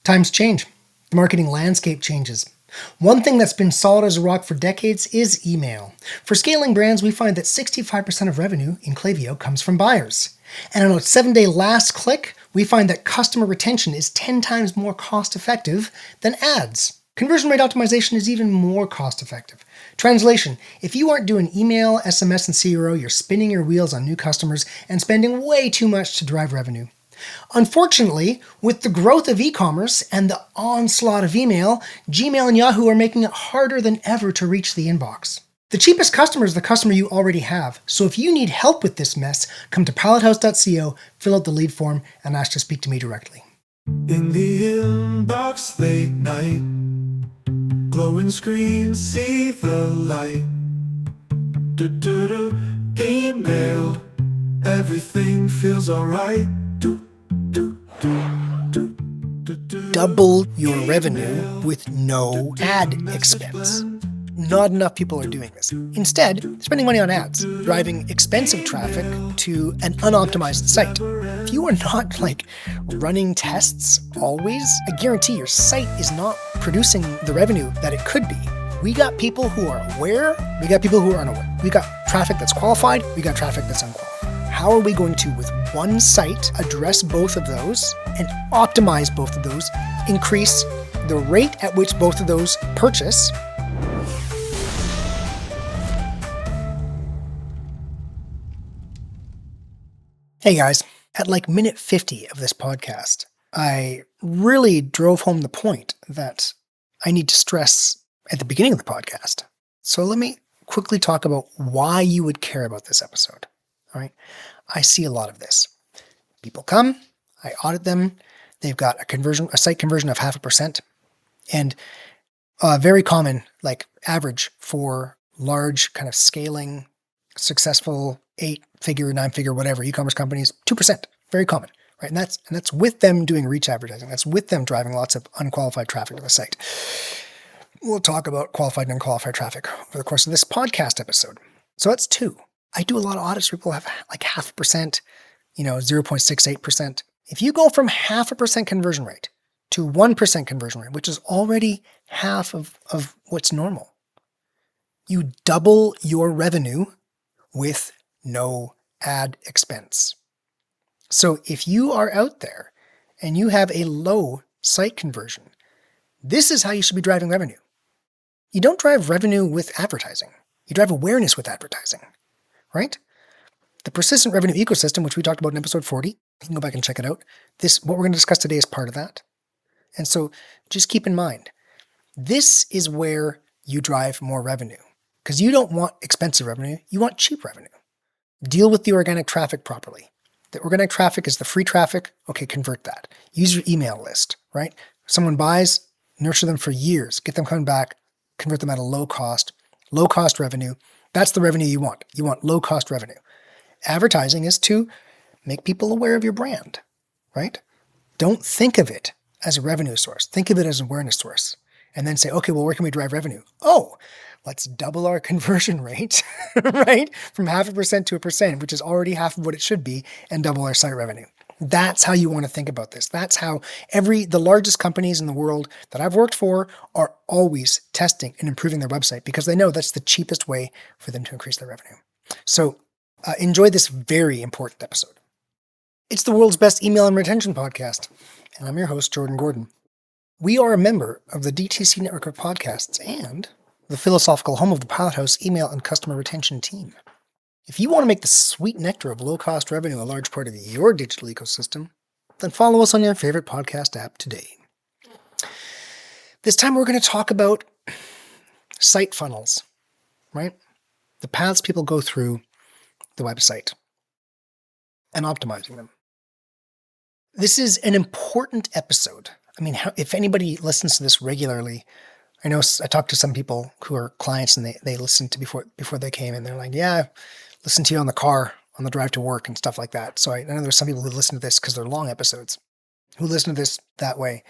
Times change. The marketing landscape changes. One thing that's been solid as a rock for decades is email. For scaling brands, we find that 65% of revenue in Klaviyo comes from buyers. And on a 7-day last click, we find that customer retention is 10 times more cost-effective than ads. Conversion rate optimization is even more cost-effective. Translation: if you aren't doing email, SMS, and CRO, you're spinning your wheels on new customers and spending way too much to drive revenue. Unfortunately, with the growth of e-commerce and the onslaught of email, Gmail and Yahoo are making it harder than ever to reach the inbox. The cheapest customer is the customer you already have, so if you need help with this mess, come to pallethouse.co, fill out the lead form, and ask to speak to me directly. In the inbox late night, glowing screen, see the light. Email, everything feels alright. Double your revenue with no ad expense. Not enough people are doing this. Instead, spending money on ads, driving expensive traffic to an unoptimized site. If you are not running tests always, I guarantee your site is not producing the revenue that it could be. We got people who are aware, we got people who are unaware. We got traffic that's qualified, we got traffic that's unqualified. How are we going to, with one site, address both of those and optimize both of those, increase the rate at which both of those purchase? Hey guys, at minute 50 of this podcast, I really drove home the point that I need to stress at the beginning of the podcast. So let me quickly talk about why you would care about this episode. All right. I see a lot of this. People come, I audit them. They've got a site conversion of 0.5%, and very common, average for large kind of scaling, successful 8-figure, 9-figure, whatever e-commerce companies, 2%. Very common, right? And that's with them doing reach advertising. That's with them driving lots of unqualified traffic to the site. We'll talk about qualified and unqualified traffic over the course of this podcast episode. So that's 2. I do a lot of audits where people have 0.5%, 0.68%. If you go from 0.5% conversion rate to 1% conversion rate, which is already half of what's normal, you double your revenue with no ad expense. So if you are out there and you have a low site conversion, this is how you should be driving revenue. You don't drive revenue with advertising. You drive awareness with advertising. Right? The persistent revenue ecosystem, which we talked about in episode 40, you can go back and check it out. What we're going to discuss today is part of that. And so just keep in mind, this is where you drive more revenue, because you don't want expensive revenue. You want cheap revenue. Deal with the organic traffic properly. The organic traffic is the free traffic. Okay, convert that. Use your email list, right? Someone buys, nurture them for years, get them coming back, convert them at a low cost revenue. That's the revenue you want. You want low-cost revenue. Advertising is to make people aware of your brand, right? Don't think of it as a revenue source. Think of it as an awareness source. And then say, okay, well, where can we drive revenue? Oh, let's double our conversion rate, right? From 0.5% to 1%, which is already half of what it should be, and double our site revenue. That's how you want to think about this. That's how the largest companies in the world that I've worked for are always testing and improving their website, because they know that's the cheapest way for them to increase their revenue. So enjoy this very important episode. It's the world's best email and retention podcast, and I'm your host, Jordan Gordon. We are a member of the DTC network of podcasts and the philosophical home of the Pilot House email and customer retention team. If you want to make the sweet nectar of low-cost revenue a large part of your digital ecosystem, then follow us on your favorite podcast app today. This time we're going to talk about site funnels, right? The paths people go through the website and optimizing them. This is an important episode. I mean, if anybody listens to this regularly, I know I talked to some people who are clients and they listened to before they came, and they're like, yeah, listen to you on the car, on the drive to work and stuff like that. So I know there's some people who listen to this because they're long episodes, who listen to this that way.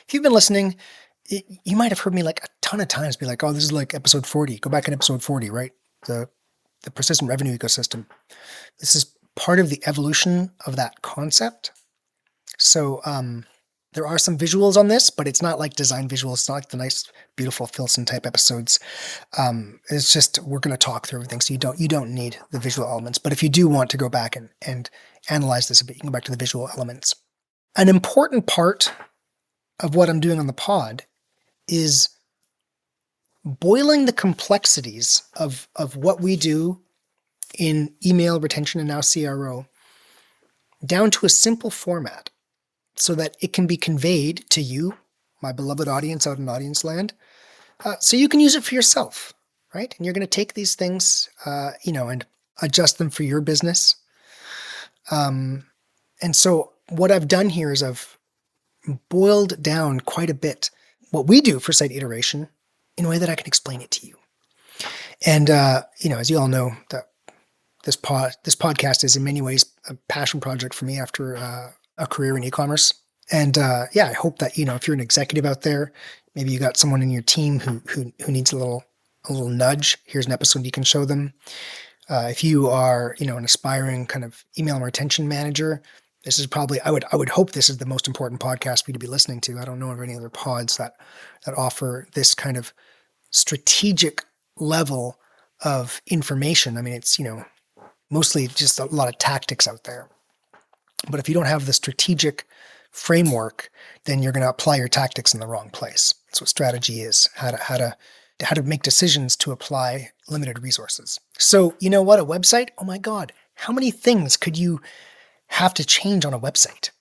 If you've been listening, you might have heard me a ton of times be like, oh, this is episode 40. Go back in episode 40, right? The persistent revenue ecosystem. This is part of the evolution of that concept. So There are some visuals on this, but it's not like design visuals. It's not like the nice, beautiful Filson type episodes. It's just, we're going to talk through everything. So you don't need the visual elements. But if you do want to go back and analyze this a bit, you can go back to the visual elements. An important part of what I'm doing on the pod is boiling the complexities of what we do in email retention and now CRO down to a simple format so that it can be conveyed to you, my beloved audience out in audience land, so you can use it for yourself, right? And you're going to take these things, and adjust them for your business. And so what I've done here is I've boiled down quite a bit what we do for site iteration in a way that I can explain it to you. And, as you all know, this podcast is in many ways a passion project for me after a career in e-commerce. And I hope that, if you're an executive out there, maybe you got someone in your team who needs a little nudge. Here's an episode you can show them. If you are, an aspiring kind of email retention manager, this is probably, I would hope this is the most important podcast for you to be listening to. I don't know of any other pods that offer this kind of strategic level of information. I mean, it's, mostly just a lot of tactics out there. But if you don't have the strategic framework, then you're going to apply your tactics in the wrong place. That's what strategy is, how to make decisions to apply limited resources. So you know what? A website? Oh my God, how many things could you have to change on a website?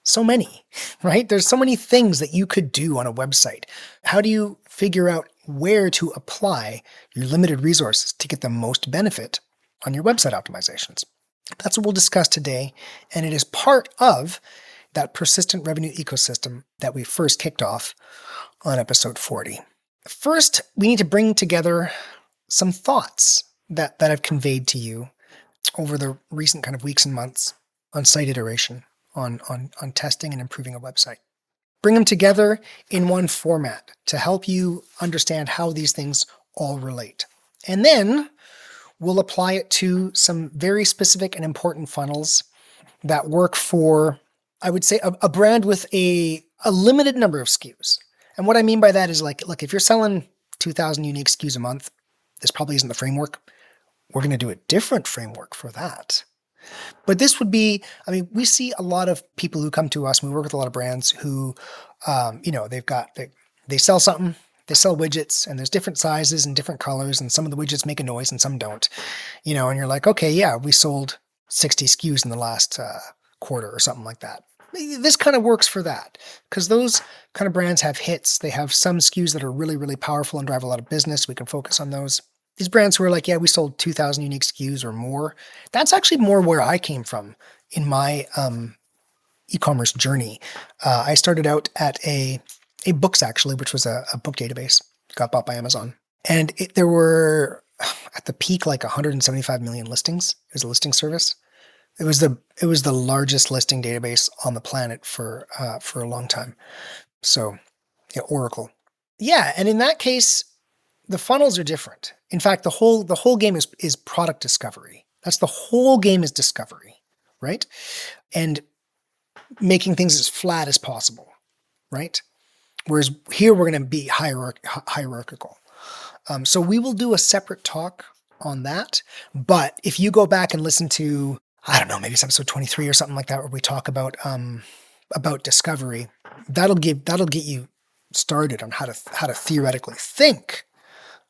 So many, right? There's so many things that you could do on a website. How do you figure out where to apply your limited resources to get the most benefit on your website optimizations? That's what we'll discuss today, and it is part of that persistent revenue ecosystem that we first kicked off on episode 40. First, we need to bring together some thoughts that I've conveyed to you over the recent kind of weeks and months on site iteration, on testing and improving a website. Bring them together in one format to help you understand how these things all relate. And then we'll apply it to some very specific and important funnels that work for, I would say, a brand with a limited number of SKUs. And what I mean by that is like, look, if you're selling 2,000 unique SKUs a month, this probably isn't the framework. We're going to do a different framework for that. But this would be, we see a lot of people who come to us, and we work with a lot of brands who, they sell something, they sell widgets, and there's different sizes and different colors, and some of the widgets make a noise and some don't, and you're like, okay, yeah, we sold 60 SKUs in the last quarter or something like that. This kind of works for that because those kind of brands have hits. They have some SKUs that are really, really powerful and drive a lot of business. We can focus on those. These brands who are like, yeah, we sold 2,000 unique SKUs or more. That's actually more where I came from in my e-commerce journey. I started out at a Books, actually, which was a book database. It got bought by Amazon. And there were, at the peak, like 175 million listings. It was a listing service. It was the largest listing database on the planet for a long time. So, yeah, Oracle. Yeah, and in that case, the funnels are different. In fact, the whole game is product discovery. That's the whole game is discovery, right? And making things as flat as possible, right? Whereas here we're going to be hierarchical. So we will do a separate talk on that. But if you go back and listen to, I don't know, maybe it's episode 23 or something like that, where we talk about discovery, that'll get you started on how to theoretically think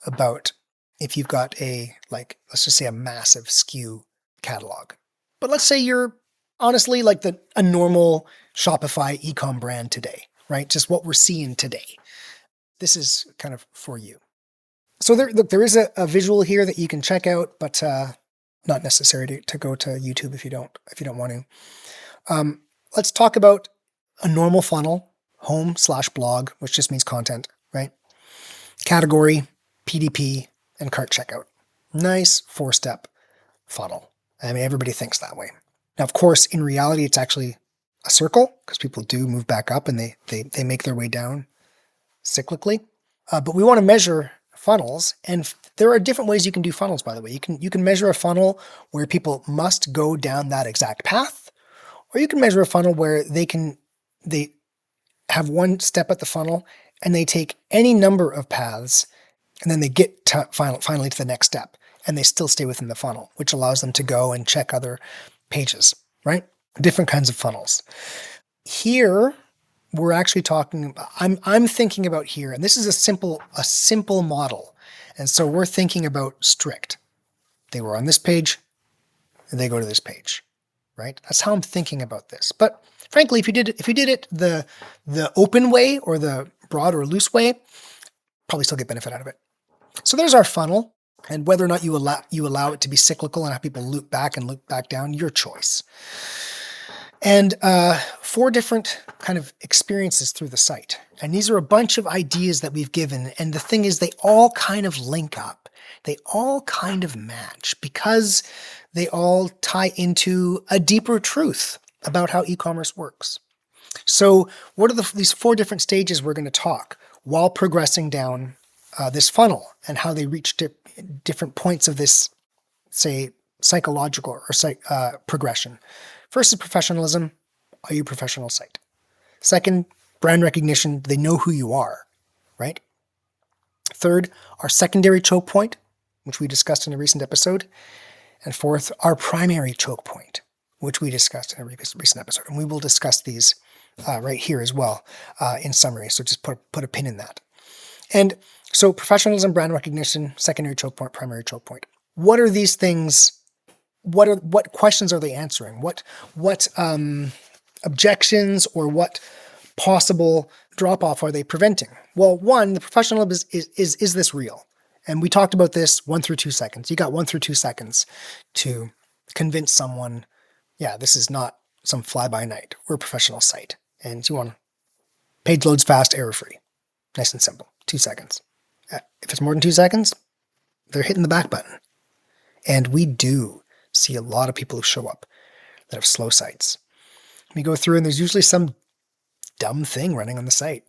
about if you've got let's just say a massive SKU catalog. But let's say you're honestly like a normal Shopify e-com brand today, right? Just what we're seeing today. This is kind of for you. So there is a visual here that you can check out, but not necessary to go to YouTube if you don't want to. Let's talk about a normal funnel, home/blog, which just means content, right? Category, PDP, and cart checkout. Nice 4-step funnel. Everybody thinks that way. Now, of course, in reality, it's actually a circle because people do move back up and they make their way down cyclically. But we want to measure funnels, and there are different ways you can do funnels, by the way. You can measure a funnel where people must go down that exact path, or you can measure a funnel where they have one step at the funnel and they take any number of paths and then they get to finally to the next step and they still stay within the funnel, which allows them to go and check other pages, right? Different kinds of funnels. Here, we're actually talking, I'm thinking about here, and this is a simple model. And so we're thinking about strict. They were on this page, and they go to this page, right? That's how I'm thinking about this. But frankly, if you did it the open way or the broad or loose way, probably still get benefit out of it. So there's our funnel, and whether or not you allow it to be cyclical and have people loop back and loop back down, your choice. And 4 different kind of experiences through the site. And these are a bunch of ideas that we've given. And the thing is, they all kind of link up. They all kind of match because they all tie into a deeper truth about how e-commerce works. So what are these 4 different stages we're going to talk while progressing down this funnel and how they reach different points of this, say, psychological or progression. First is professionalism. Are you a professional site? Second, brand recognition. Do they know who you are, right? Third, our secondary choke point, which we discussed in a recent episode. And fourth, our primary choke point, which we discussed in a recent episode. And we will discuss these right here as well in summary. So just put a pin in that. And so professionalism, brand recognition, secondary choke point, primary choke point. What are these things? What questions are they answering? What objections or what possible drop-off are they preventing? Well, one, the professionalism is this real? And we talked about this 1 through 2 seconds. You got 1 through 2 seconds to convince someone, yeah, this is not some fly-by-night. We're a professional site. And you want page loads fast, error-free. Nice and simple. 2 seconds. If it's more than 2 seconds, they're hitting the back button. And we do see a lot of people who show up that have slow sites. We go through and there's usually some dumb thing running on the site,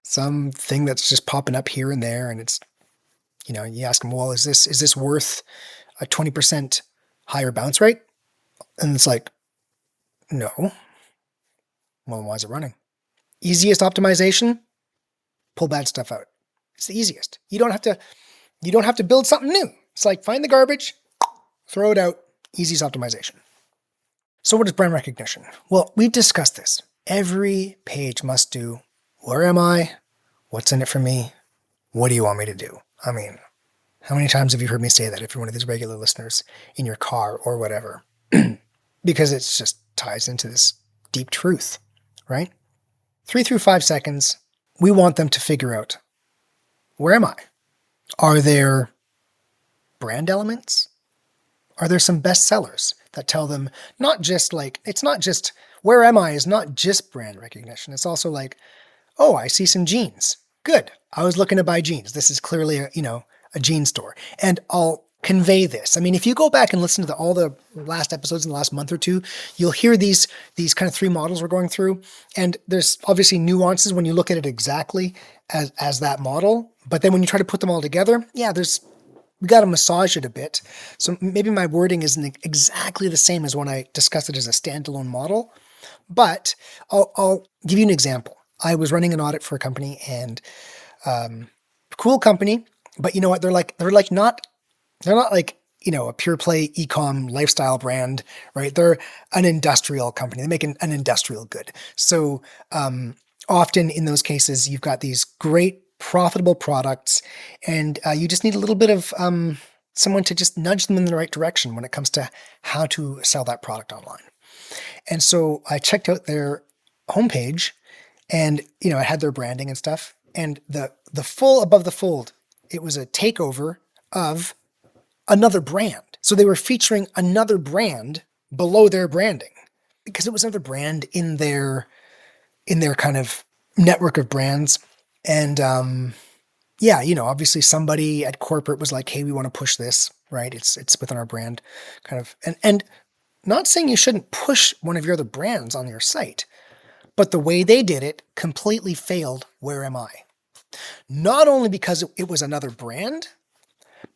something that's just popping up here and there. And it's, you ask them, well, is this worth a 20% higher bounce rate? And it's like, no. Well, why is it running? Easiest optimization, pull bad stuff out. It's the easiest. You don't have to build something new. It's like find the garbage, throw it out, easiest optimization. So what is brand recognition? Well, we've discussed this. Every page must do, where am I? What's in it for me? What do you want me to do? I mean, how many times have you heard me say that if you're one of these regular listeners in your car or whatever? Because it just ties into this deep truth, right? 3 through 5 seconds, we want them to figure out, where am I? Are there brand elements? Are there some best sellers that tell them it's not just, where am I is not just brand recognition. It's also like, oh, I see some jeans. Good. I was looking to buy jeans. This is clearly a jean store. And I'll convey this. I mean, if you go back and listen to all the last episodes in the last month or two, you'll hear these kind of 3 models we're going through. And there's obviously nuances when you look at it exactly as that model. But then when you try to put them all together, yeah, we got to massage it a bit. So maybe my wording isn't exactly the same as when I discussed it as a standalone model, but I'll give you an example. I was running an audit for a company and cool company, but you know what? They're not like, a pure play e-com lifestyle brand, right? They're an industrial company. They make an industrial good. So often in those cases, you've got these great profitable products, and you just need a little bit of someone to just nudge them in the right direction when it comes to how to sell that product online. And so I checked out their homepage, and it had their branding and stuff. And the full above the fold, it was a takeover of another brand. So they were featuring another brand below their branding because it was another brand in their kind of network of brands. And obviously somebody at corporate was like, hey, we want to push this, right? It's within our brand kind of, and not saying you shouldn't push one of your other brands on your site, but the way they did it completely failed. Where am I? Not only because it was another brand,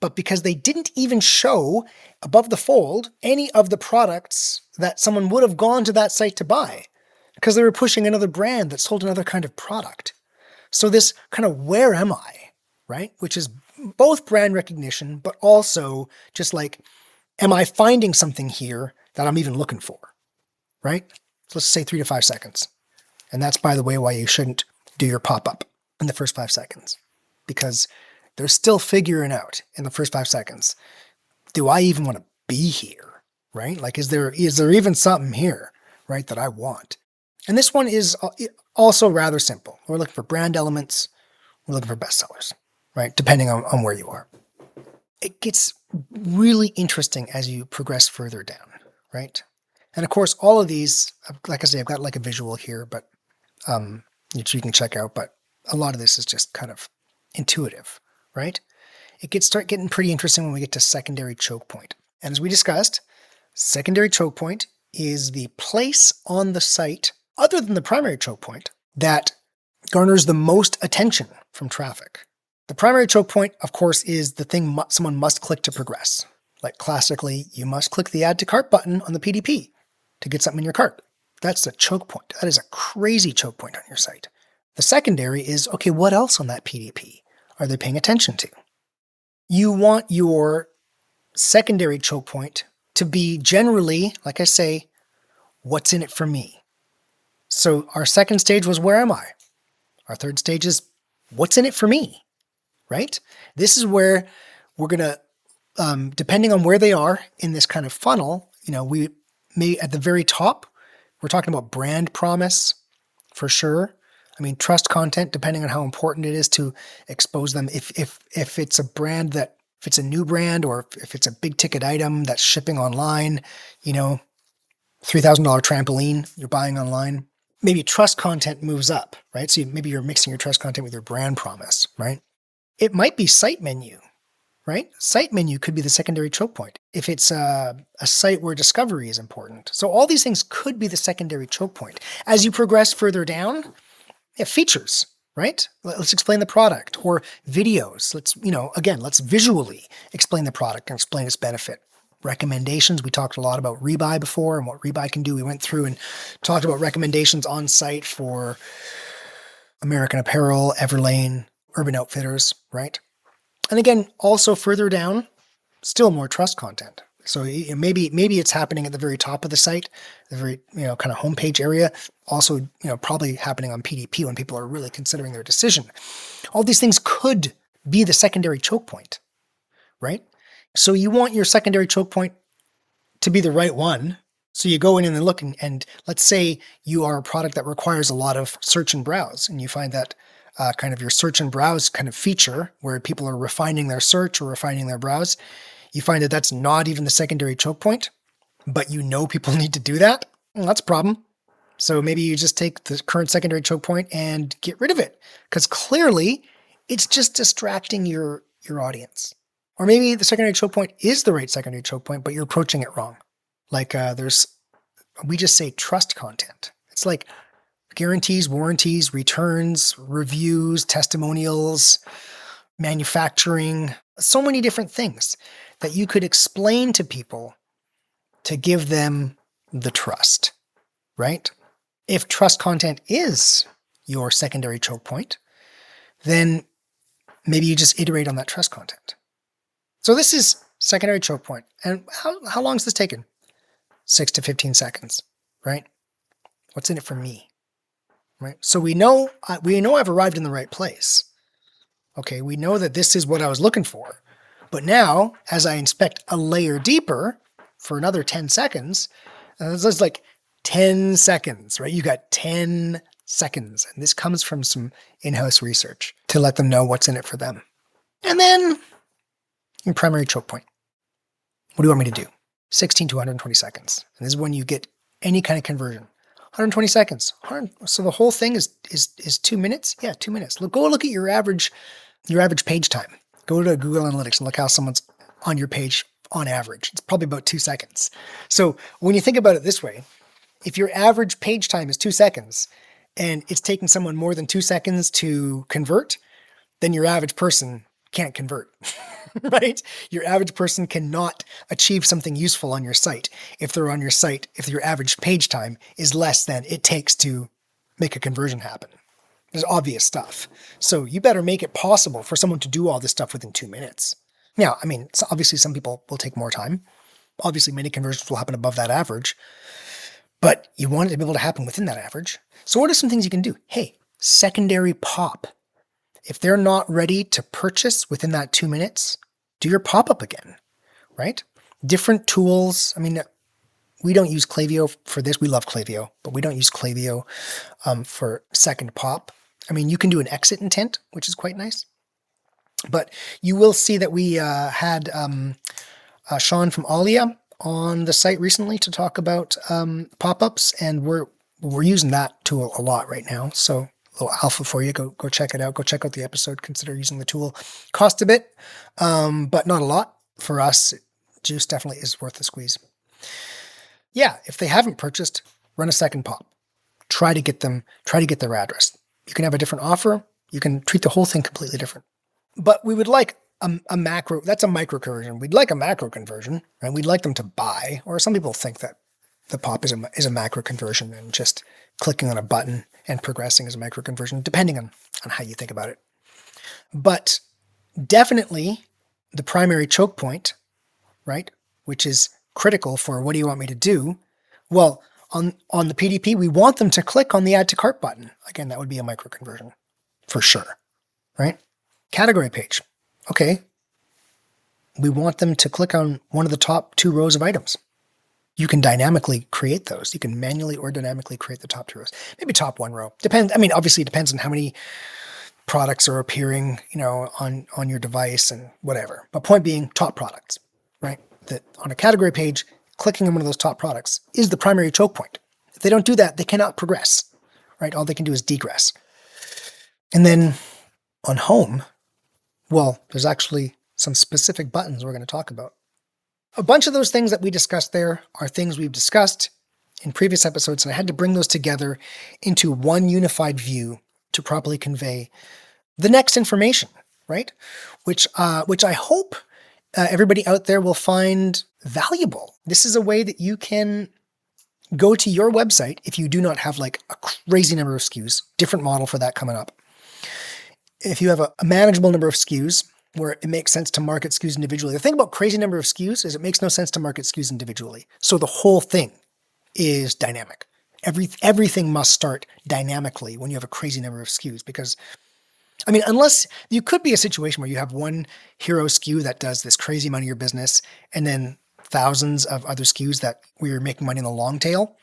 but because they didn't even show above the fold any of the products that someone would have gone to that site to buy. because they were pushing another brand that sold another kind of product. So this kind of where am I, right? Which is both brand recognition, but also just like, am I finding something here that I'm even looking for, right? So let's say 3 to 5 seconds. And that's, by the way, why you shouldn't do your pop-up in the first 5 seconds, because they're still figuring out in the first 5 seconds, do I even want to be here, right? Like, is there even something here, right, that I want? And this one is also rather simple. We're looking for brand elements. We're looking for bestsellers, right? Depending on where you are. It gets really interesting as you progress further down, right? And of course, all of these, like I say, I've got like a visual here, but which you can check out. But a lot of this is just kind of intuitive, right? It start getting pretty interesting when we get to secondary choke point. And as we discussed, secondary choke point is the place on the site, other than the primary choke point, that garners the most attention from traffic. The primary choke point, of course, is the thing someone must click to progress. Like classically, you must click the add to cart button on the PDP to get something in your cart. That's the choke point. That is a crazy choke point on your site. The secondary is, okay, what else on that PDP are they paying attention to? You want your secondary choke point to be generally, like I say, what's in it for me? So our second stage was, where am I? Our third stage is, what's in it for me? Right? This is where we're going to, depending on where they are in this kind of funnel, we may, at the very top, we're talking about brand promise for sure. I mean, trust content, depending on how important it is to expose them. If it's a brand that, if it's a new brand, or if it's a big ticket item that's shipping online, $3,000 trampoline you're buying online, maybe trust content moves up, right? So maybe you're mixing your trust content with your brand promise, right? It might be site menu, right? Site menu could be the secondary choke point if it's a site where discovery is important. So all these things could be the secondary choke point. As you progress further down, features, right? Let's explain the product, or videos. Let's visually explain the product and explain its benefit. Recommendations. We talked a lot about rebuy before and what rebuy can do. We went through and talked about recommendations on site for American Apparel, Everlane, Urban Outfitters, right? And again, also further down, still more trust content. So maybe it's happening at the very top of the site, the very kind of homepage area. Also, probably happening on PDP when people are really considering their decision. All these things could be the secondary choke point, right? So you want your secondary choke point to be the right one. So you go in and look, and let's say you are a product that requires a lot of search and browse, and you find that kind of your search and browse kind of feature where people are refining their search or refining their browse. You find that that's not even the secondary choke point, but people need to do that. Well, that's a problem. So maybe you just take the current secondary choke point and get rid of it, because clearly it's just distracting your audience. Or maybe the secondary choke point is the right secondary choke point, but you're approaching it wrong. Like we just say trust content. It's like guarantees, warranties, returns, reviews, testimonials, manufacturing, so many different things that you could explain to people to give them the trust, right? If trust content is your secondary choke point, then maybe you just iterate on that trust content. So this is secondary choke point. And how long is this taken? 6 to 15 seconds, right? What's in it for me, right? So we know I've arrived in the right place. Okay, we know that this is what I was looking for. But now, as I inspect a layer deeper for another 10 seconds, it's like 10 seconds, right? You got 10 seconds. And this comes from some in-house research to let them know what's in it for them. And then your primary choke point. What do you want me to do? 16 to 120 seconds. And this is when you get any kind of conversion. 120 seconds. So the whole thing is 2 minutes? Yeah, 2 minutes. Go look at your average page time. Go to Google Analytics and look how someone's on your page on average. It's probably about 2 seconds. So when you think about it this way, if your average page time is 2 seconds and it's taking someone more than 2 seconds to convert, then your average person can't convert, right? Your average person cannot achieve something useful on your site if they're on your site, if your average page time is less than it takes to make a conversion happen. There's obvious stuff. So you better make it possible for someone to do all this stuff within 2 minutes. Now, I mean, obviously some people will take more time. Obviously many conversions will happen above that average, but you want it to be able to happen within that average. So what are some things you can do? Hey, secondary pop. If they're not ready to purchase within that 2 minutes, do your pop-up again, right? Different tools. I mean, we don't use Klaviyo for this. We love Klaviyo, but we don't use Klaviyo for second pop. I mean, you can do an exit intent, which is quite nice. But you will see that we had Sean from Alia on the site recently to talk about pop-ups, and we're using that tool a lot right now. So a little alpha for you. Go check it out. Go check out the episode. Consider using the tool. Cost a bit, but not a lot. For us, juice definitely is worth the squeeze. Yeah, if they haven't purchased, run a second pop. Try to get their address. You can have a different offer. You can treat the whole thing completely different. But we would like a macro, that's a micro conversion. We'd like a macro conversion, and we'd like them to buy, or some people think that the pop is a macro conversion and just clicking on a button and progressing is a micro conversion, depending on how you think about it. But definitely the primary choke point, right, which is critical for what do you want me to do? Well, on the PDP, we want them to click on the add to cart button. Again, that would be a micro conversion for sure, right? Category page. Okay. We want them to click on one of the top 2 rows of items. You can dynamically create those. You can manually or dynamically create the top 2 rows. Maybe top 1 row. Depends. I mean, obviously it depends on how many products are appearing, on your device and whatever. But point being, top products, right? That on a category page, clicking on one of those top products is the primary choke point. If they don't do that, they cannot progress, right? All they can do is degress. And then on home, well, there's actually some specific buttons we're going to talk about. A bunch of those things that we discussed there are things we've discussed in previous episodes, and I had to bring those together into one unified view to properly convey the next information, right? Which I hope everybody out there will find valuable. This is a way that you can go to your website if you do not have like a crazy number of SKUs, different model for that coming up. If you have a manageable number of SKUs where it makes sense to market SKUs individually. The thing about crazy number of SKUs is it makes no sense to market SKUs individually. So the whole thing is dynamic. Everything must start dynamically when you have a crazy number of SKUs, because I mean, unless you could be a situation where you have one hero SKU that does this crazy amount of your business and then thousands of other SKUs that where you're making money in the long tail.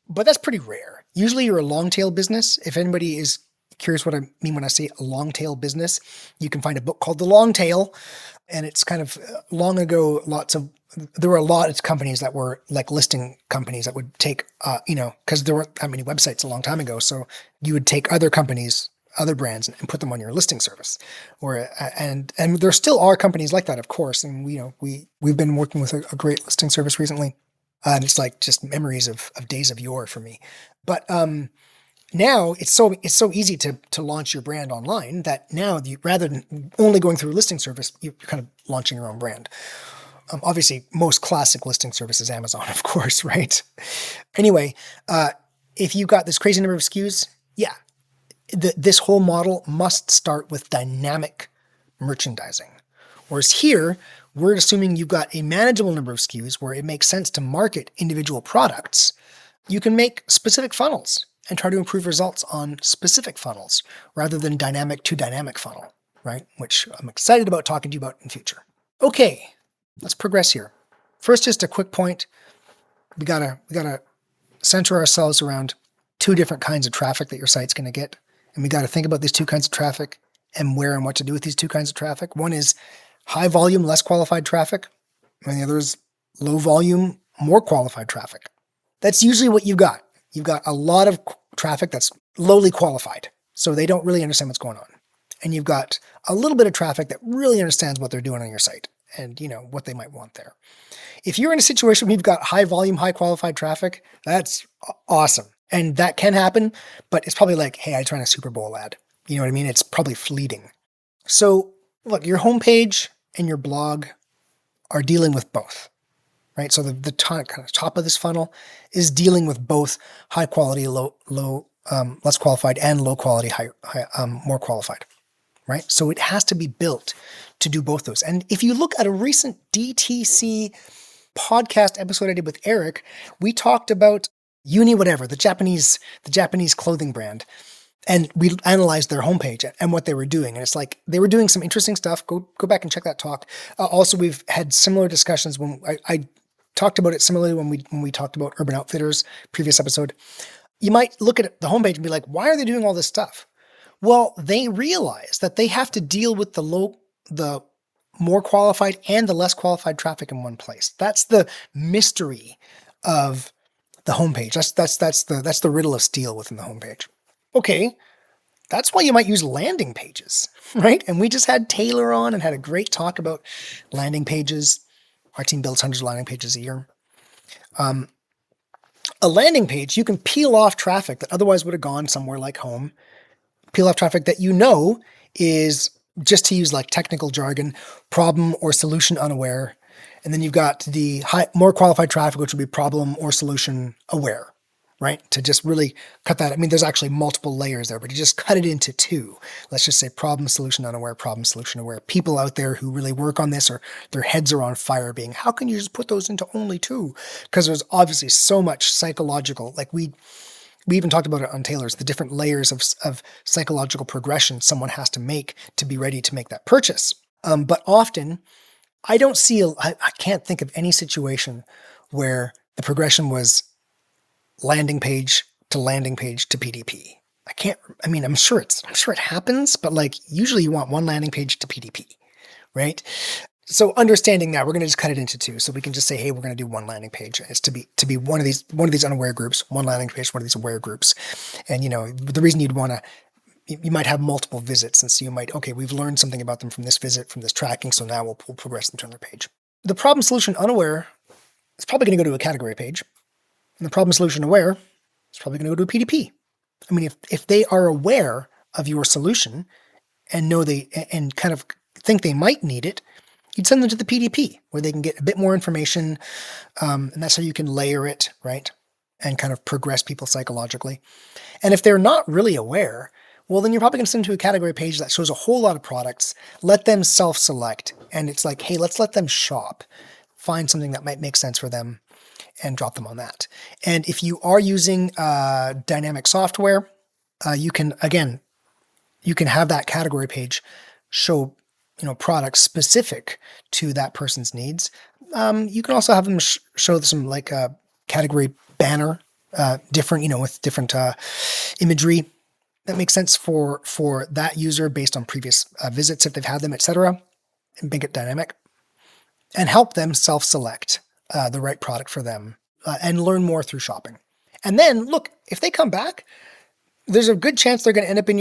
But that's pretty rare. Usually you're a long tail business. If anybody is curious what I mean when I say a long tail business, you can find a book called The Long Tail. And it's kind of long ago, there were a lot of companies that were like listing companies that would take, because there weren't that many websites a long time ago. So you would take other companies, other brands, and put them on your listing service. And there still are companies like that, of course. And we've been working with a great listing service recently. And it's like just memories of days of yore for me. But now it's so easy to launch your brand online that now rather than only going through a listing service, you're kind of launching your own brand. Obviously, most classic listing service is Amazon, of course, right? Anyway, if you've got this crazy number of SKUs, yeah, this whole model must start with dynamic merchandising. Whereas here, we're assuming you've got a manageable number of SKUs where it makes sense to market individual products. You can make specific funnels and try to improve results on specific funnels rather than dynamic to dynamic funnel, right? Which I'm excited about talking to you about in future. Okay, let's progress here. First, just a quick point. We gotta center ourselves around 2 different kinds of traffic that your site's gonna get. And we gotta think about these 2 kinds of traffic and where and what to do with these 2 kinds of traffic. One is high volume, less qualified traffic. And the other is low volume, more qualified traffic. That's usually what you've got. You've got a lot of traffic that's lowly qualified, so they don't really understand what's going on. And you've got a little bit of traffic that really understands what they're doing on your site and what they might want there. If you're in a situation where you've got high volume, high qualified traffic, that's awesome. And that can happen, but it's probably like, hey, I tried a Super Bowl ad. You know what I mean? It's probably fleeting. So look, your homepage, and your blog are dealing with both, right? So the top of this funnel is dealing with both high quality, less qualified, and low quality, more qualified, right? So it has to be built to do both those. And if you look at a recent DTC podcast episode I did with Eric, we talked about whatever, the Japanese clothing brand. And we analyzed their homepage and what they were doing. And it's like, they were doing some interesting stuff. Go back and check that talk. Also, we've had similar discussions when I talked about it similarly when we talked about Urban Outfitters previous episode. You might look at the homepage and be like, why are they doing all this stuff? Well, they realize that they have to deal with the more qualified and the less qualified traffic in one place. That's the mystery of the homepage. That's the riddle of steel within the homepage. Okay, that's why you might use landing pages, right? And we just had Taylor on and had a great talk about landing pages. Our team builds hundreds of landing pages a year. A landing page, you can peel off traffic that otherwise would have gone somewhere like home. Peel off traffic that is, just to use like technical jargon, problem or solution unaware. And then you've got the more qualified traffic, which would be problem or solution aware, right? To just really cut that. I mean, there's actually multiple layers there, but you just cut it into two. Let's just say problem, solution unaware, problem, solution aware. People out there who really work on this, or their heads are on fire being, how can you just put those into only two? Because there's obviously so much psychological, like we even talked about it on Taylor's, the different layers of psychological progression someone has to make to be ready to make that purchase. But often, I can't think of any situation where the progression was landing page to PDP. I'm sure it happens, but like usually you want one landing page to PDP, right? So understanding that, we're going to just cut it into two. So we can just say, hey, we're going to do one landing page. It's to be one of these unaware groups, one landing page, one of these aware groups. And the reason you might have multiple visits, and so you might, okay, we've learned something about them from this visit, from this tracking, so now we'll progress them to another page. The problem solution unaware is probably going to go to a category page, and the problem solution aware is probably going to go to a PDP. I mean, if they are aware of your solution and and kind of think they might need it, you'd send them to the PDP where they can get a bit more information, and that's how you can layer it, right? And kind of progress people psychologically. And if they're not really aware, well, then you're probably going to send them to a category page that shows a whole lot of products, let them self-select, and it's like, hey, let's let them shop, find something that might make sense for them, and drop them on that. And if you are using dynamic software, you can have that category page show products specific to that person's needs. You can also have them show some like a category banner, different, with different imagery that makes sense for that user based on previous visits if they've had them, etc. And make it dynamic and help them self-select the right product for them and learn more through shopping. And then look, if they come back, there's a good chance they're going to end up in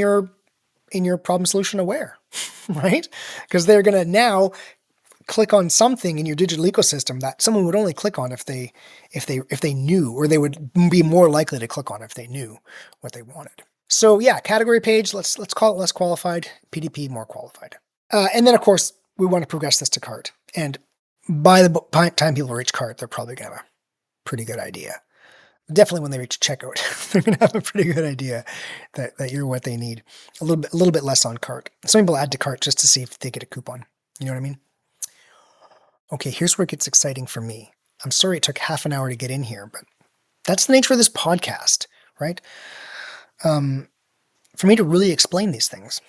your problem solution aware, right? Because they're going to now click on something in your digital ecosystem that someone would only click on if they knew, or they would be more likely to click on if they knew what they wanted. So yeah, category page, let's call it less qualified, PDP more qualified. And then of course, we want to progress this to cart. And by the time people reach cart, they're probably going to have a pretty good idea. Definitely when they reach checkout, they're going to have a pretty good idea that you're what they need. A little bit less on cart. Some people add to cart just to see if they get a coupon. You know what I mean? Okay, here's where it gets exciting for me. I'm sorry it took half an hour to get in here, but that's the nature of this podcast, right? For me to really explain these things,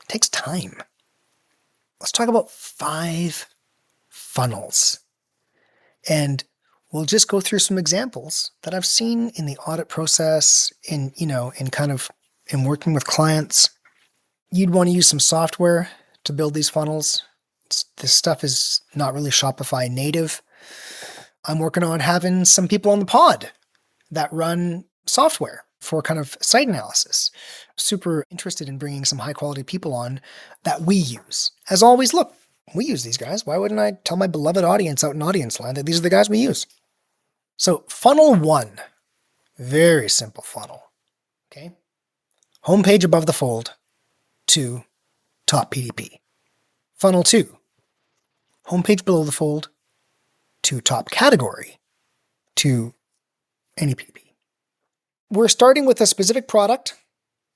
it takes time. Let's talk about 5 funnels. And we'll just go through some examples that I've seen in the audit process, in working with clients. You'd want to use some software to build these funnels. This stuff is not really Shopify native. I'm working on having some people on the pod that run software for kind of site analysis. Super interested in bringing some high quality people on that we use. As always, look, we use these guys. Why wouldn't I tell my beloved audience out in audience land that these are the guys we use? So funnel 1, very simple funnel. Okay. Homepage above the fold to top PDP. Funnel 2, homepage below the fold, to top category, to any PDP. We're starting with a specific product,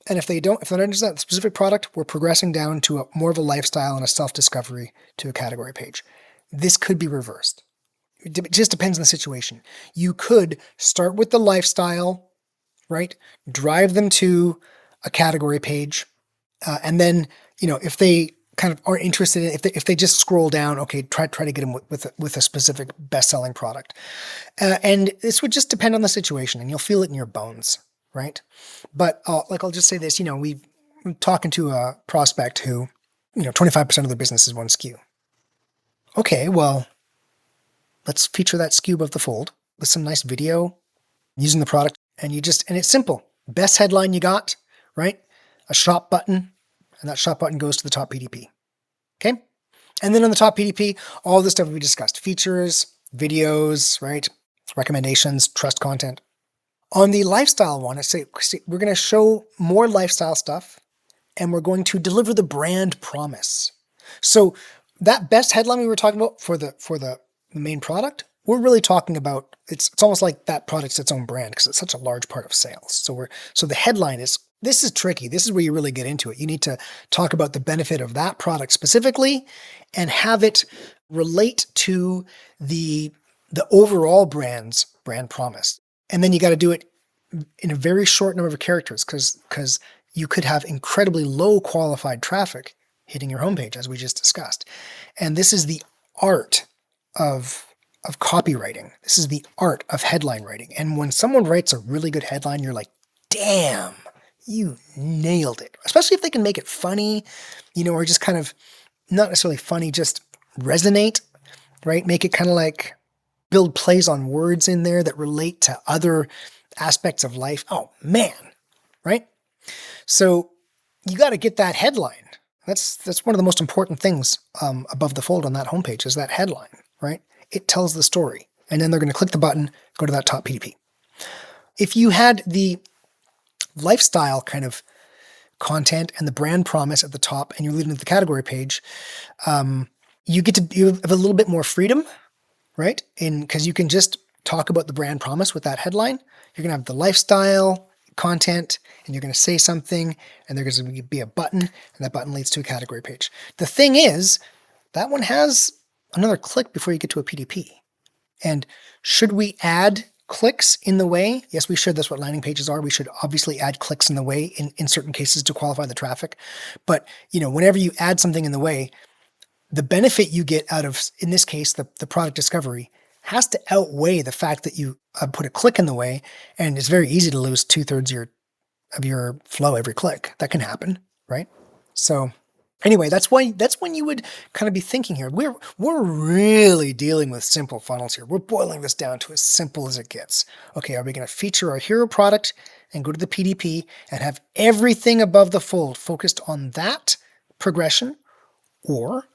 and if they're not interested in that specific product, we're progressing down to more of a lifestyle and a self-discovery to a category page. This could be reversed. It just depends on the situation. You could start with the lifestyle, right? Drive them to a category page, and then if they kind of aren't interested in it, if they just scroll down, okay, try to get them with a specific best-selling product, and this would just depend on the situation, and you'll feel it in your bones, right? But I'll just say this: I'm talking to a prospect who, 25% of their business is one SKU. Okay, well, let's feature that SKU above the fold with some nice video using the product, and it's simple. Best headline you got, right? A shop button, and that shop button goes to the top PDP. Okay? And then on the top PDP, all the stuff we discussed: features, videos, right? Recommendations, trust content. On the lifestyle one, I say we're going to show more lifestyle stuff, and we're going to deliver the brand promise. So that best headline we were talking about for the main product, we're really talking about it's almost like that product's its own brand because it's such a large part of sales. So the headline is, this is tricky. This is where you really get into it. You need to talk about the benefit of that product specifically and have it relate to the overall brand promise. And then you got to do it in a very short number of characters because you could have incredibly low qualified traffic hitting your homepage, as we just discussed. And this is the art of copywriting. This is the art of headline writing. And when someone writes a really good headline, you're like, damn, you nailed it. Especially if they can make it funny, or just kind of not necessarily funny, just resonate, right? Make it kind of like build plays on words in there that relate to other aspects of life. Oh man, right? So you got to get that headline. That's one of the most important things above the fold on that homepage is that headline, right? It tells the story. And then they're going to click the button, go to that top PDP. If you had the lifestyle kind of content and the brand promise at the top and you're leading to the category page, you have a little bit more freedom, right? Because you can just talk about the brand promise with that headline. You're going to have the lifestyle content and you're going to say something and there's going to be a button and that button leads to a category page. The thing is, that one has another click before you get to a PDP. And should we add clicks in the way? Yes, we should. That's what landing pages are. We should obviously add clicks in the way in certain cases to qualify the traffic. But, whenever you add something in the way, the benefit you get out of, in this case, the product discovery has to outweigh the fact that you put a click in the way, and it's very easy to lose 2/3 of your flow every click. That can happen, right? So anyway, that's when you would kind of be thinking here. We're really dealing with simple funnels here. We're boiling this down to as simple as it gets. Okay, are we going to feature our hero product and go to the PDP and have everything above the fold focused on that progression? Or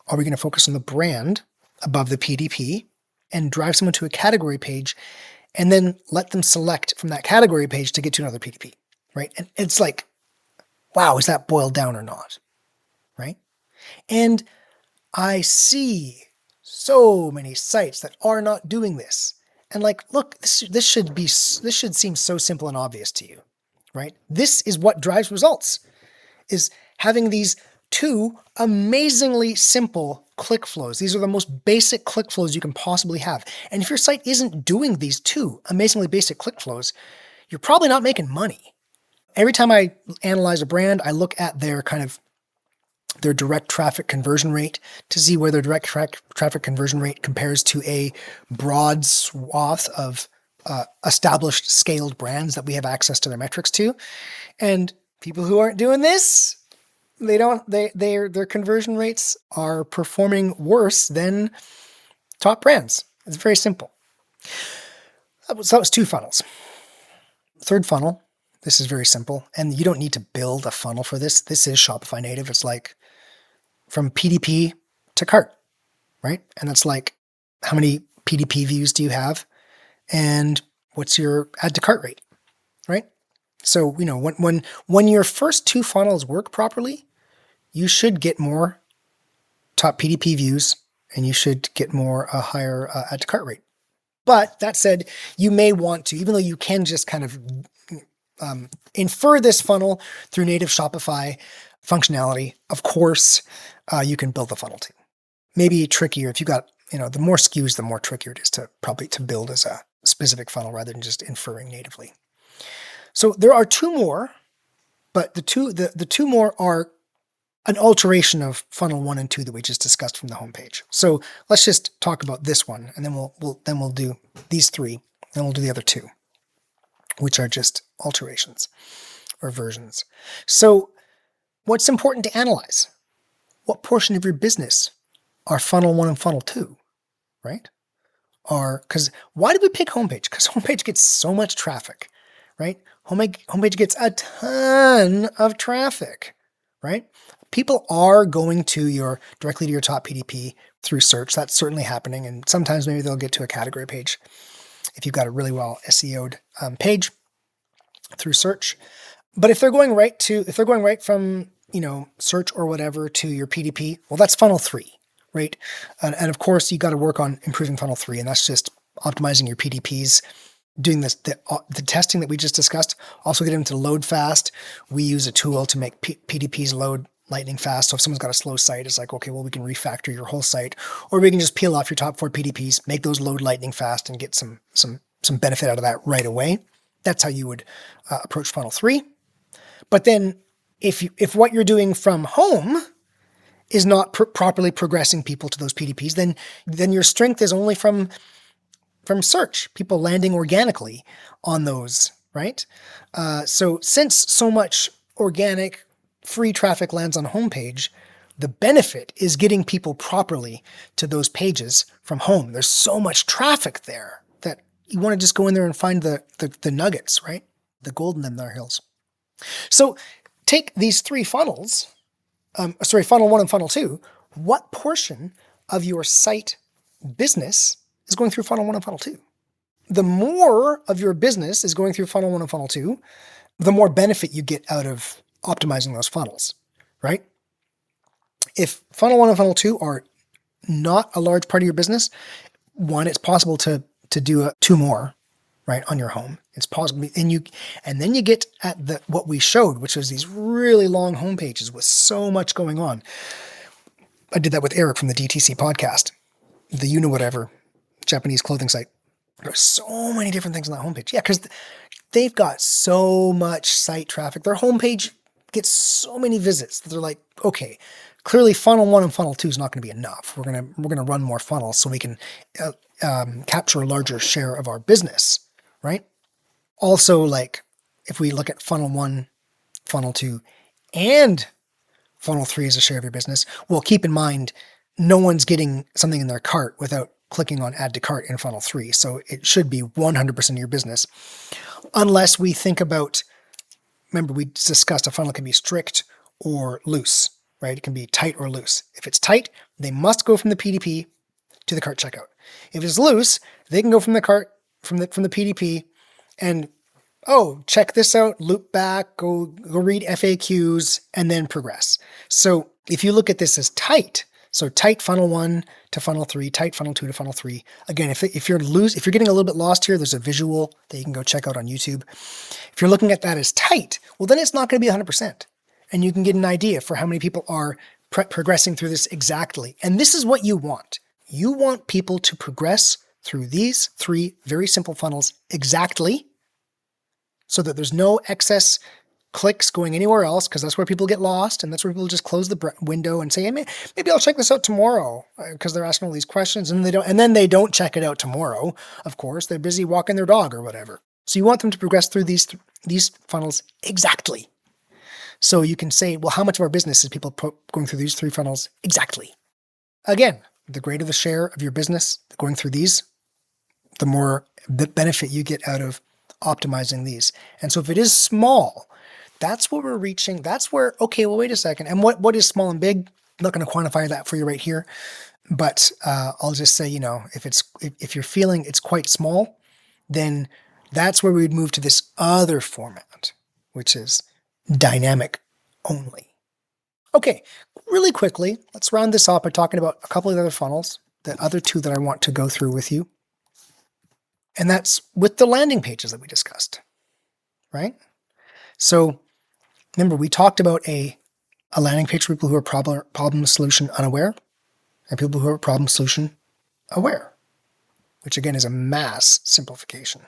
are we going to focus on the brand above the PDP and drive someone to a category page and then let them select from that category page to get to another PDP, right? And it's like, wow, is that boiled down or not? Right? And I see so many sites that are not doing this. And look, this should seem so simple and obvious to you, right? This is what drives results, is having these two amazingly simple click flows. These are the most basic click flows you can possibly have. And if your site isn't doing these two amazingly basic click flows, you're probably not making money. Every time I analyze a brand, I look at their direct traffic conversion rate to see where their direct traffic conversion rate compares to a broad swath of established scaled brands that we have access to their metrics to. And people who aren't doing this, their conversion rates are performing worse than top brands. It's very simple. That was 2 funnels. Third funnel, this is very simple. And you don't need to build a funnel for this. This is Shopify native. It's like from PDP to cart, right? And that's like, how many PDP views do you have? And what's your add to cart rate, right? So, when your first 2 funnels work properly, you should get more top PDP views and you should get a higher add to cart rate. But that said, you may want to, even though you can just kind of infer this funnel through native Shopify functionality, of course, you can build the funnel too. Maybe trickier if you got, the more SKUs, the more trickier it is to build as a specific funnel rather than just inferring natively. So there are two more, but the two more are an alteration of funnel 1 and 2 that we just discussed from the homepage. So let's just talk about this one, and then we'll do these three, and we'll do the other two, which are just alterations or versions. So what's important to analyze? What portion of your business are funnel 1 and funnel 2, right? Because why did we pick homepage? Because homepage gets so much traffic, right? Homepage gets a ton of traffic, right? People are going directly to your top PDP through search. That's certainly happening. And sometimes maybe they'll get to a category page if you've got a really well SEO'd page through search. But if they're going right from, search or whatever to your PDP, well, that's funnel 3, right? And of course, you got to work on improving funnel 3, and that's just optimizing your PDPs, doing the testing that we just discussed. Also get them to load fast. We use a tool to make PDPs load lightning fast. So if someone's got a slow site, it's like, okay, well, we can refactor your whole site, or we can just peel off your top 4 PDPs, make those load lightning fast, and get some benefit out of that right away. That's how you would approach funnel 3. But then if what you're doing from home is not properly progressing people to those PDPs, then your strength is only from search, people landing organically on those, right? So since so much organic free traffic lands on homepage, the benefit is getting people properly to those pages from home. There's so much traffic there that you want to just go in there and find the nuggets, right? The gold in them there hills. So take these three funnels, funnel 1 and funnel 2. What portion of your site business is going through funnel 1 and funnel 2? The more of your business is going through funnel 1 and funnel 2, the more benefit you get out of optimizing those funnels, right? If funnel 1 and funnel 2 are not a large part of your business, one, it's possible to do 2 more, right, on your home. It's possible, and then you get at what we showed, which was these really long home pages with so much going on. I did that with Eric from the DTC podcast, the whatever Japanese clothing site. There's so many different things on that homepage. Yeah, because they've got so much site traffic. Their homepage gets so many visits that they're like, okay, clearly funnel 1 and funnel 2 is not going to be enough. We're gonna run more funnels so we can capture a larger share of our business, right? Also, like if we look at funnel 1, funnel 2, and funnel 3 as a share of your business, well, keep in mind, no one's getting something in their cart without clicking on add to cart in funnel 3. So it should be 100% of your business. Unless we think about, remember we discussed a funnel can be strict or loose, right? It can be tight or loose. If it's tight, they must go from the PDP to the cart checkout. If it's loose, they can go from the cart, from the PDP and, check this out, loop back, go read FAQs, and then progress. So if you look at this as tight, so tight funnel 1 to funnel 3, tight funnel 2 to funnel 3. Again, if you're getting a little bit lost here, there's a visual that you can go check out on YouTube. If you're looking at that as tight, well, then it's not going to be 100%. And you can get an idea for how many people are progressing through this exactly. And this is what you want. You want people to progress through these 3 very simple funnels exactly, so that there's no excess clicks going anywhere else, because that's where people get lost, and that's where people just close the window and say, hey, maybe I'll check this out tomorrow, because they're asking all these questions, and then they don't check it out tomorrow. Of course, they're busy walking their dog or whatever. So you want them to progress through these funnels exactly. So you can say, well, how much of our business is people going through these 3 funnels exactly? Again, the greater the share of your business going through these, the more the benefit you get out of optimizing these. And so if it is small, that's what we're reaching. That's where, okay, well, wait a second. And what is small and big? I'm not going to quantify that for you right here, but I'll just say, if you're feeling it's quite small, then that's where we'd move to this other format, which is dynamic only. Okay, really quickly, let's round this up by talking about a couple of other funnels. the other two that I want to go through with you. And that's with the landing pages that we discussed, right? So remember, we talked about a landing page for people who are problem solution unaware and people who are problem solution aware, which again is a mass simplification.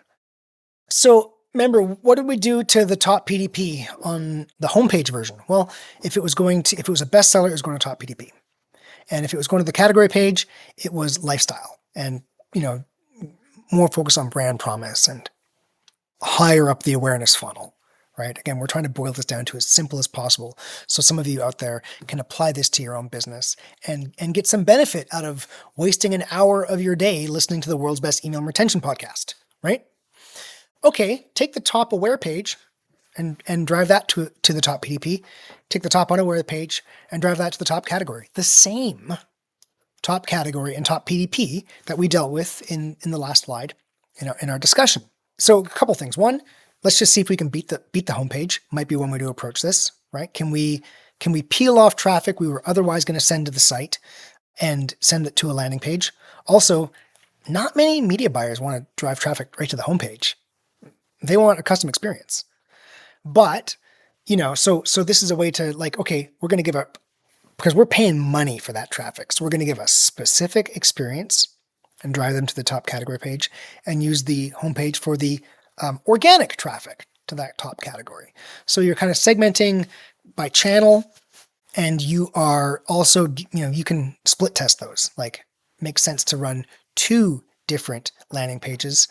So remember, what did we do to the top PDP on the homepage version? Well, if it was a bestseller, it was going to top PDP. And if it was going to the category page, it was lifestyle and, more focus on brand promise and higher up the awareness funnel, right? Again, we're trying to boil this down to as simple as possible. So some of you out there can apply this to your own business and get some benefit out of wasting an hour of your day listening to the world's best email retention podcast, right? Okay, take the top aware page and drive that to the top PDP. Take the top unaware page and drive that to the top category. The same top category and top PDP that we dealt with in the last slide in our discussion. So a couple things. One, let's just see if we can beat the homepage. Might be one way to approach this, right? Can we peel off traffic we were otherwise going to send to the site and send it to a landing page? Also, not many media buyers want to drive traffic right to the homepage. They want a custom experience. But, so this is a way to okay, we're going to give because we're paying money for that traffic. So we're going to give a specific experience and drive them to the top category page and use the homepage for the organic traffic to that top category. So you're kind of segmenting by channel, and you are also, you can split test those. Makes sense to run 2 different landing pages,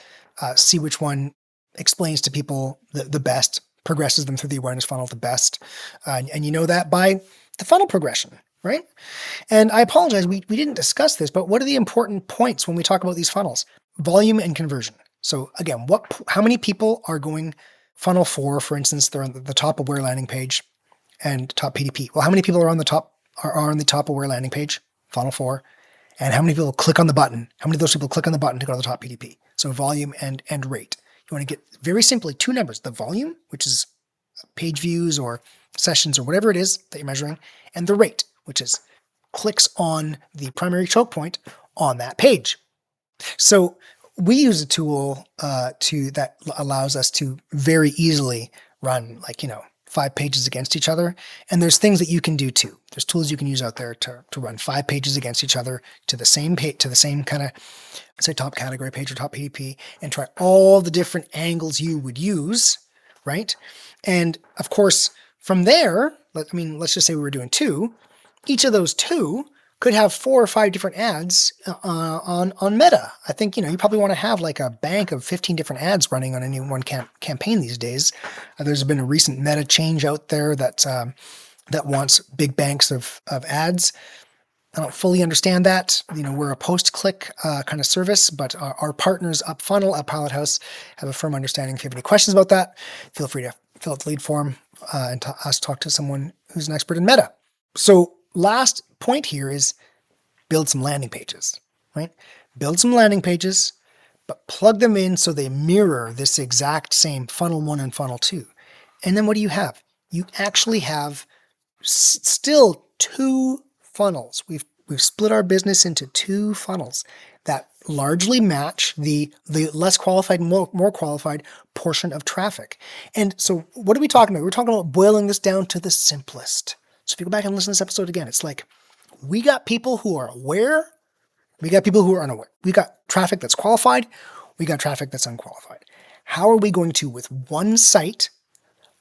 see which one explains to people the best, progresses them through the awareness funnel the best. And you know that by the funnel progression, right? And I apologize, we didn't discuss this, but what are the important points when we talk about these funnels? Volume and conversion. So again, how many people are going funnel 4, for instance, they're on the top aware landing page and top PDP. Well, how many people are on the top aware landing page, funnel 4, and how many people click on the button? How many of those people click on the button to go to the top PDP? So volume and rate. You want to get very simply 2 numbers, the volume, which is page views or sessions or whatever it is that you're measuring, and the rate, which is clicks on the primary choke point on that page. So we use a tool that allows us to very easily run 5 pages against each other. And there's things that you can do too. There's tools you can use out there to run 5 pages against each other to the same kind of, say, top category page or top PDP, and try all the different angles you would use, right? And of course, from there, let's just say we were doing 2. Each of those 2 could have 4 or 5 different ads on Meta. I think, you probably want to have a bank of 15 different ads running on any one campaign these days. There's been a recent Meta change out there that wants big banks of ads. I don't fully understand that. We're a post-click kind of service, but our partners up funnel at Pilot House have a firm understanding. If you have any questions about that, feel free to fill out the lead form and talk to someone who's an expert in Meta. So last point here is build some landing pages, right? Build some landing pages, but plug them in so they mirror this exact same funnel 1 and funnel 2. And then what do you have? You actually have still 2 funnels. We've split our business into 2 funnels that largely match the less qualified, more qualified portion of traffic. And so what are we talking about? We're talking about boiling this down to the simplest. So if you go back and listen to this episode again, it's we got people who are aware, we got people who are unaware. We got traffic that's qualified, we got traffic that's unqualified. How are we going to, with one site,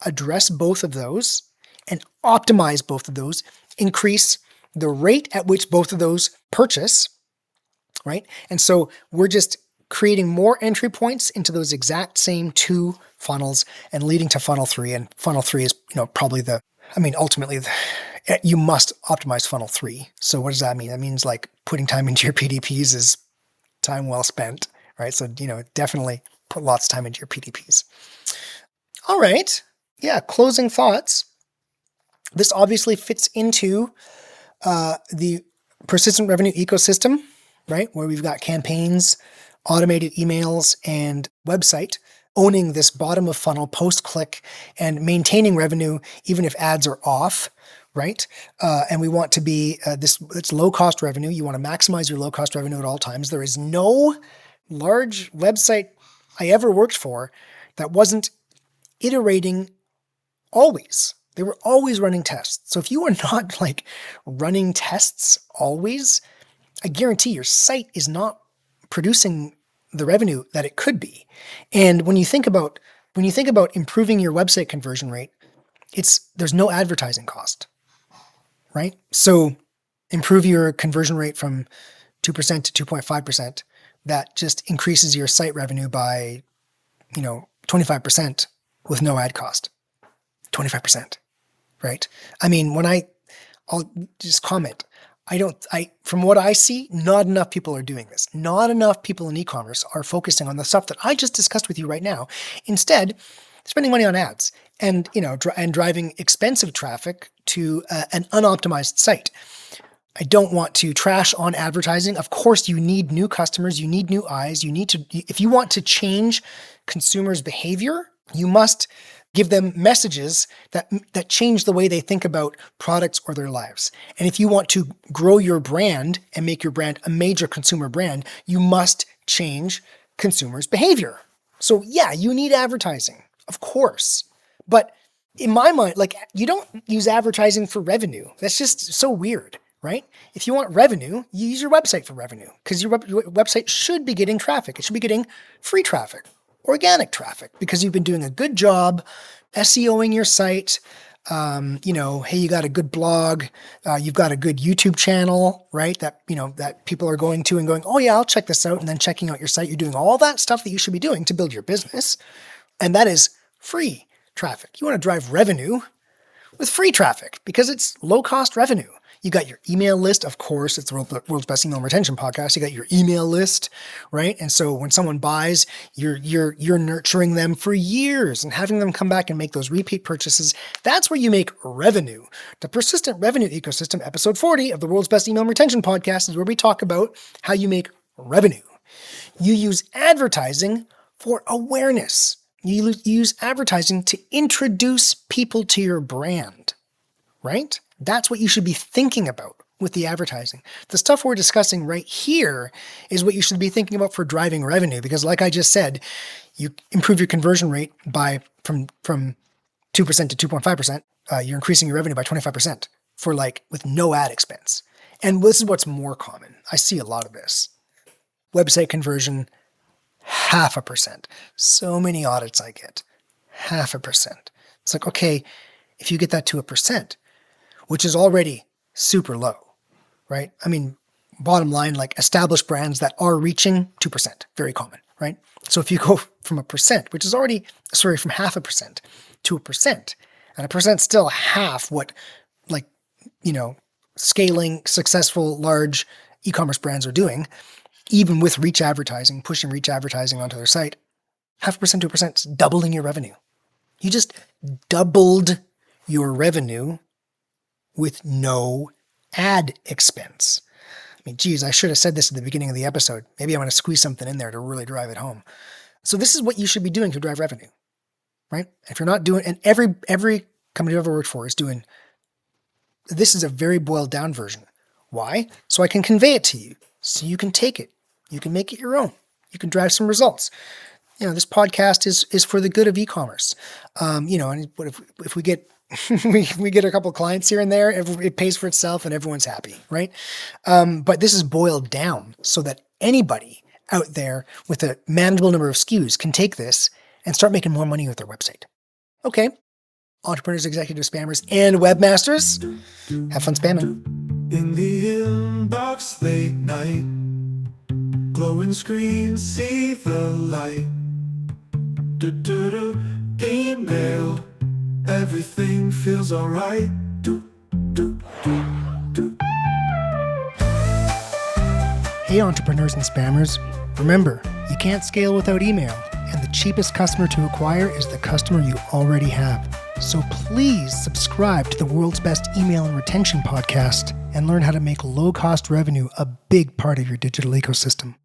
address both of those and optimize both of those, increase the rate at which both of those purchase, right? And so we're just creating more entry points into those exact same 2 funnels and leading to funnel 3. And funnel 3 is, probably ultimately you must optimize funnel 3. So what does that mean? That means putting time into your PDPs is time well spent, right? So, definitely put lots of time into your PDPs. All right. Yeah. Closing thoughts. This obviously fits into the persistent revenue ecosystem, right? Where we've got campaigns, automated emails, and website owning this bottom of funnel post-click and maintaining revenue even if ads are off, right? And we want to be it's low cost revenue. You want to maximize your low cost revenue at all times. There is no large website I ever worked for that wasn't iterating always. They were always running tests. So if you are not like running tests always, I guarantee your site is not producing the revenue that it could be. And when you think about improving your website conversion rate, there's no advertising cost, right? So improve your conversion rate from 2% to 2.5%. That just increases your site revenue by, 25% with no ad cost. 25%, right? I mean, I'll just comment. From what I see, not enough people are doing this. Not enough people in e-commerce are focusing on the stuff that I just discussed with you right now. Instead, spending money on ads and driving expensive traffic to an unoptimized site. I don't want to trash on advertising. Of course, you need new customers. You need new eyes. If you want to change consumers' behavior, you must give them messages that change the way they think about products or their lives. And if you want to grow your brand and make your brand a major consumer brand, you must change consumers' behavior. So yeah, you need advertising, of course. But in my mind, you don't use advertising for revenue. That's just so weird, right? If you want revenue, you use your website for revenue because your website should be getting traffic. It should be getting free traffic, organic traffic, because you've been doing a good job SEOing your site. Hey, you got a good blog, you've got a good YouTube channel, right? That people are going to and going, oh yeah, I'll check this out. And then checking out your site. You're doing all that stuff that you should be doing to build your business. And that is free traffic. You want to drive revenue with free traffic because it's low cost revenue. You got your email list, of course, it's the World's Best Email Retention Podcast. You got your email list, right? And so when someone buys, you're nurturing them for years and having them come back and make those repeat purchases. That's where you make revenue. The Persistent Revenue Ecosystem, episode 40 of the World's Best Email Retention Podcast, is where we talk about how you make revenue. You use advertising for awareness. You use advertising to introduce people to your brand, right? That's what you should be thinking about with the advertising. The stuff we're discussing right here is what you should be thinking about for driving revenue, because like I just said, you improve your conversion rate by from 2% to 2.5%. You're increasing your revenue by 25% with no ad expense. And this is what's more common. I see a lot of this. Website conversion, 0.5%. So many audits I get, 0.5%. It's like, okay, if you get that to 1%, which is already super low, right? I mean, bottom line, established brands that are reaching 2%, very common, right? So if you go from 1%, which is from 0.5% to 1%, and 1% still half what, scaling successful large e-commerce brands are doing, even with reach advertising, pushing reach advertising onto their site, 0.5% to 1% is doubling your revenue. You just doubled your revenue with no ad expense. I mean, geez, I should have said this at the beginning of the episode. Maybe I'm going to squeeze something in there to really drive it home. So this is what you should be doing to drive revenue, right? If you're not doing, and every company I've ever worked for is doing, this is a very boiled down version. Why? So I can convey it to you. So you can take it. You can make it your own. You can drive some results. This podcast is for the good of e-commerce. And if we get we get a couple of clients here and there, it pays for itself and everyone's happy, right? But this is boiled down so that anybody out there with a manageable number of SKUs can take this and start making more money with their website. Okay, entrepreneurs, executive spammers, and webmasters, have fun spamming. In the inbox late night, glowing screen, see the light. Email, everything feels alright. Hey entrepreneurs and spammers, remember, you can't scale without email, and the cheapest customer to acquire is the customer you already have. So please subscribe to the World's Best Email and Retention Podcast and learn how to make low-cost revenue a big part of your digital ecosystem.